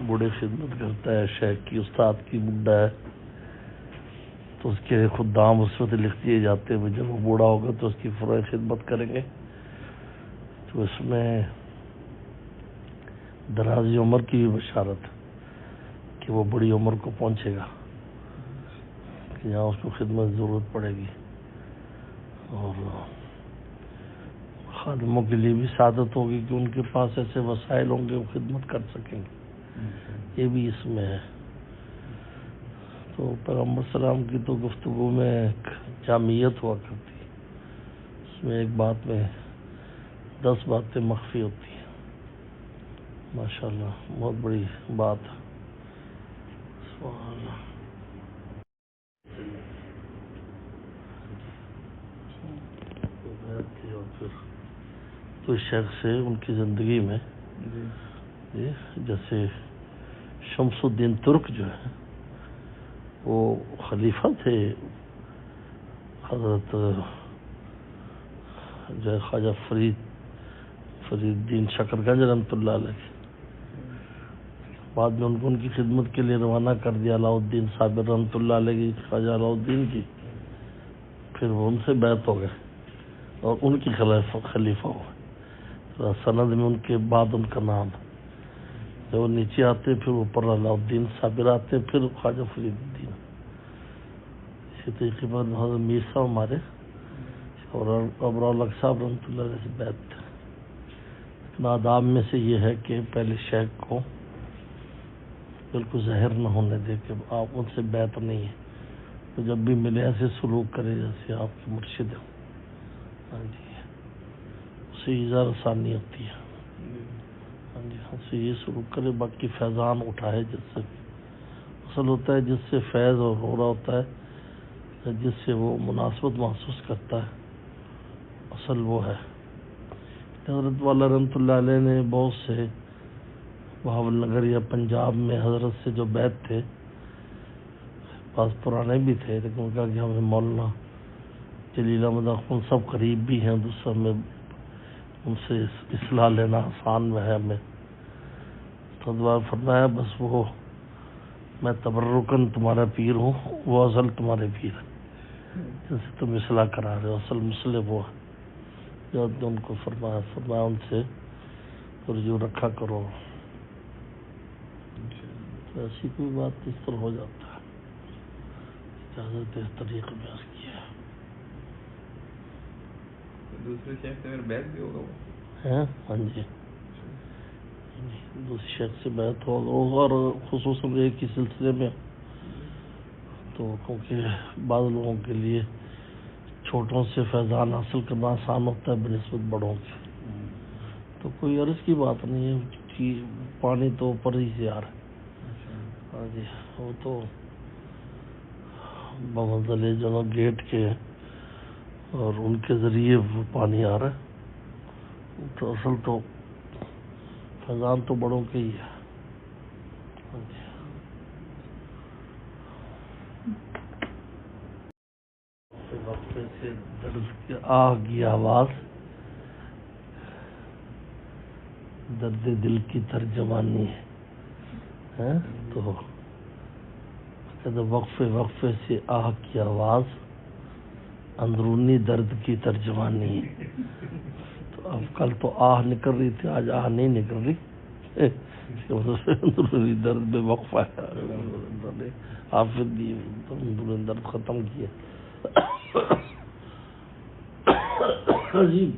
بوڑھے خدمت کرتا ہے، شیخ کی استاد کی بڈھا ہے تو اس کے خدام اس وقت لکھ دیے جاتے ہیں، جب وہ بوڑھا ہوگا تو اس کی فوری خدمت کریں گے. تو اس میں درازی عمر کی بھی بشارت کہ وہ بڑی عمر کو پہنچے گا کہ جہاں اس کو خدمت ضرورت پڑے گی، اور خادموں کے لیے بھی سعادت ہوگی کہ ان کے پاس ایسے وسائل ہوں گے وہ خدمت کر سکیں گے. یہ بھی اس میں ہے. تو پیغمبر السلام کی تو گفتگو میں ایک جامعیت ہوا کرتی ہے، اس میں ایک بات میں 10 باتیں مخفی ہوتی ہیں. ماشاءاللہ بہت بڑی بات ہے. سبحان اللہ. تو شیخ سے ان کی زندگی میں جیسے شمس الدین ترک جو ہے وہ خلیفہ تھے حضرت جو ہے خواجہ فرید الدین شکرگنج رحمۃ اللہ علیہ. بعد میں ان کو ان کی خدمت کے لیے روانہ کر دیا علاؤ الدین صابر رحمۃ اللہ علیہ کی، خواجہ علاؤ الدین کی. پھر وہ ان سے بیعت ہو گئے اور ان کی خلیفہ ہوئے. سند میں ان کے بعد ان کا نام جب وہ نیچے آتے پھر اوپر علاؤ الدین صابر آتے پھر خواجہ فرید الدین. اسی طریقے پر حضرت میر صاحب ہمارے اور ابرار الحق صاحب رحمۃ اللہ علیہ سے بیعت تھے. لیکن آداب میں سے یہ ہے کہ پہلے شیخ کو بالکل ظاہر نہ ہونے دے کہ آپ ان سے بیعت نہیں ہے، تو جب بھی ملے ایسے سلوک کرے جیسے آپ کے مرشد ہوں. ہاں جی، اس سے اظہار آسانی ہوتی ہے. ہاں جی، اس سے یہ سلوک کرے. باقی فیضان اٹھائے جس سے اصل ہوتا ہے، جس سے فیض اور ہو رہا ہوتا ہے، جس سے وہ مناسبت محسوس کرتا ہے، اصل وہ ہے. حضرت والا رحمۃ اللہ علیہ نے بہت سے بہاول نگر یا پنجاب میں حضرت سے جو بیعت تھے، بعض پرانے بھی تھے لیکن ان کا کہ ہمیں مولانا جلیل احمد اخوند سب قریب بھی ہیں، دوسرا میں ان سے اصلاح لینا آسان میں ہے ہمیں. تو دعا فرمایا بس وہ میں تبرکن تمہارا پیر ہوں، وہ اصل تمہارے پیر ہے جن سے تم اصلاح کرا رہے ہو، اصل مسئلہ وہ ہے. جو ان کو فرمایا ان سے رجوع رکھا کرو. تو ایسی کوئی بات اس طرح ہو جاتا ہے. اجازت اس طریقے میں عرض کیا. دوسرے شیخ سے اگر بیعت بھی ہوگا وہ ہاں جی، دوسرے شیخ سے بیعت ہوگا اور خصوصاً ایک ہی سلسلے میں. تو کیونکہ بعض لوگوں کے لیے چھوٹوں سے فیضان حاصل کرنا آسان ہوتا ہے بنسبت بڑوں کے. تو کوئی عرض کی بات نہیں ہے کہ پانی تو اوپر ہی سے آ رہا ہے. ہاں جی، وہ تو بمنزل جو گیٹ کے اور ان کے ذریعے وہ پانی آ رہا ہے. تو اصل تو فیضان تو بڑوں کے ہی ہے. ہاں جی. وقفے سے درد کی آہ کی آواز درد دل کی ترجمانی ہے. تو وقفے سے آہ کی آواز اندرونی درد کی ترجمانی ہے. تو اب کل تو آہ نکل رہی تھی، آج آہ نہیں نکل رہی. اندرونی درد میں وقفہ ہے. حافظ بھی اندرونی درد ختم کیا. عجیب